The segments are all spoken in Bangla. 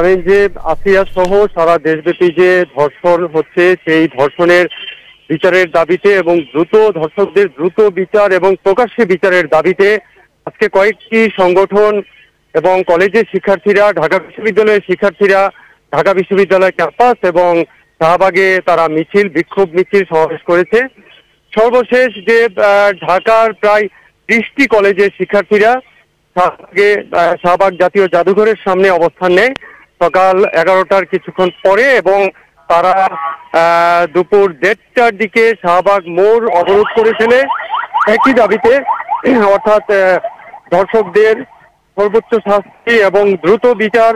জানেন যে আসিয়া সহ সারা দেশব্যাপী যে ধর্ষণ হচ্ছে সেই ধর্ষণের বিচারের দাবিতে এবং ধর্ষকদের দ্রুত বিচার এবং প্রকাশ্যে বিচারের দাবিতে আজকে কয়েকটি সংগঠন এবং কলেজের শিক্ষার্থীরা, ঢাকা বিশ্ববিদ্যালয়ের শিক্ষার্থীরা ঢাকা বিশ্ববিদ্যালয় ক্যাম্পাস এবং শাহবাগে তারা বিক্ষোভ মিছিল সমাবেশ করেছে। সর্বশেষ যে ঢাকার প্রায় 30টি কলেজের শিক্ষার্থীরা শাহবাগ জাতীয় জাদুঘরের সামনে অবস্থান নেয় সকাল 11টার কিছুক্ষণ পরে, এবং তারা দুপুর 1:30টার দিকে শাহবাগ মোড় অবরোধ করে ফেলে একই দাবিতে, অর্থাৎ ধর্ষকদের সর্বোচ্চ শাস্তি এবং দ্রুত বিচার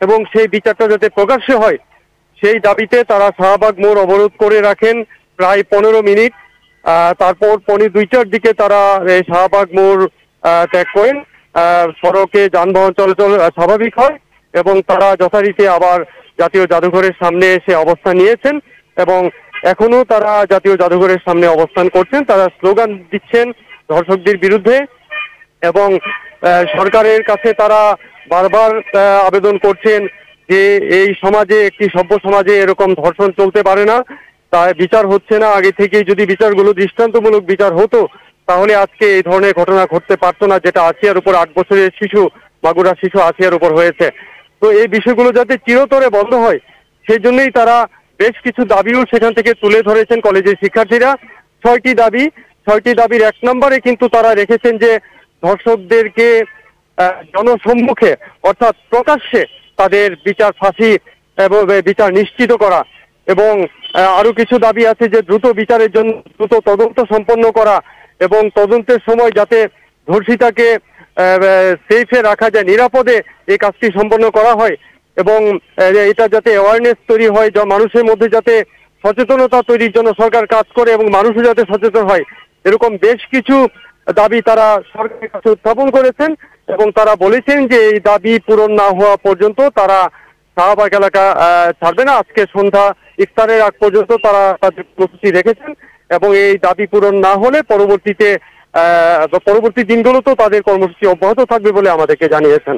এবং সেই বিচারটা যাতে প্রকাশ্যে হয় সেই দাবিতে তারা শাহবাগ মোড় অবরোধ করে রাখেন প্রায় 15 মিনিট। তারপর 2:45টার দিকে তারা শাহবাগ মোড় ত্যাগ করেন। সড়কে যানবাহন চলাচল স্বাভাবিক হয় এবং তারা যথারীতি আবার জাতীয় জাদুঘরের সামনে এসে অবস্থান নিয়েছেন এবং এখনো তারা জাতীয় জাদুঘরের সামনে অবস্থান করছেন। তারা স্লোগান দিচ্ছেন ধর্ষকদের বিরুদ্ধে এবং সরকারের কাছে তারা বারবার আবেদন করছেন যে এই সমাজে, একটি সভ্য সমাজে এরকম ধর্ষণ চলতে পারে না, তাই বিচার হচ্ছে না। আগে থেকেই যদি বিচারগুলো দৃষ্টান্তমূলক বিচার হতো তাহলে আজকে এই ধরনের ঘটনা ঘটতে পারতো না, যেটা আসিয়ার উপর 8 বছরের শিশু, মাগুরা শিশু আসিয়ার উপর হয়েছে। তো এই বিষয়গুলো যাতে চিরতরে বন্ধ হয় সেই জন্যই তারা বেশ কিছু দাবিও সেখান থেকে তুলে ধরেছেন কলেজের শিক্ষার্থীরা। 6টি দাবির 1 নম্বরে কিন্তু তারা রেখেছেন যে ধর্ষকদেরকে জনসম্মুখে অর্থাৎ প্রকাশ্যে তাদের বিচার, ফাঁসি এবং বিচার নিশ্চিত করা, এবং আরো কিছু দাবি আছে যে দ্রুত বিচারের জন্য দ্রুত তদন্ত সম্পন্ন করা এবং তদন্তের সময় যাতে ধর্ষিতাকে সেফে রাখা যায়, নিরাপদে এই কাজটি সম্পন্ন করা হয় এবং এটা যাতে অ্যাওয়ারনেস তৈরি হয়, যা মানুষের মধ্যে যাতে সচেতনতা তৈরির জন্য সরকার কাজ করে এবং মানুষও যাতে সচেতন হয়, এরকম বেশ কিছু দাবি তারা সরকারের কাছে উত্থাপন করেছেন এবং তারা বলেছেন যে এই দাবি পূরণ না হওয়া পর্যন্ত তারা শাহবাগ এলাকা ছাড়বে না। আজকে সন্ধ্যা ইফতারের আগ পর্যন্ত তারা তাদের কর্মসূচি রেখেছেন এবং এই দাবি পূরণ না হলে পরবর্তী দিনগুলোতেও তাদের কর্মসূচি অব্যাহত থাকবে বলে আমাদেরকে জানিয়েছেন।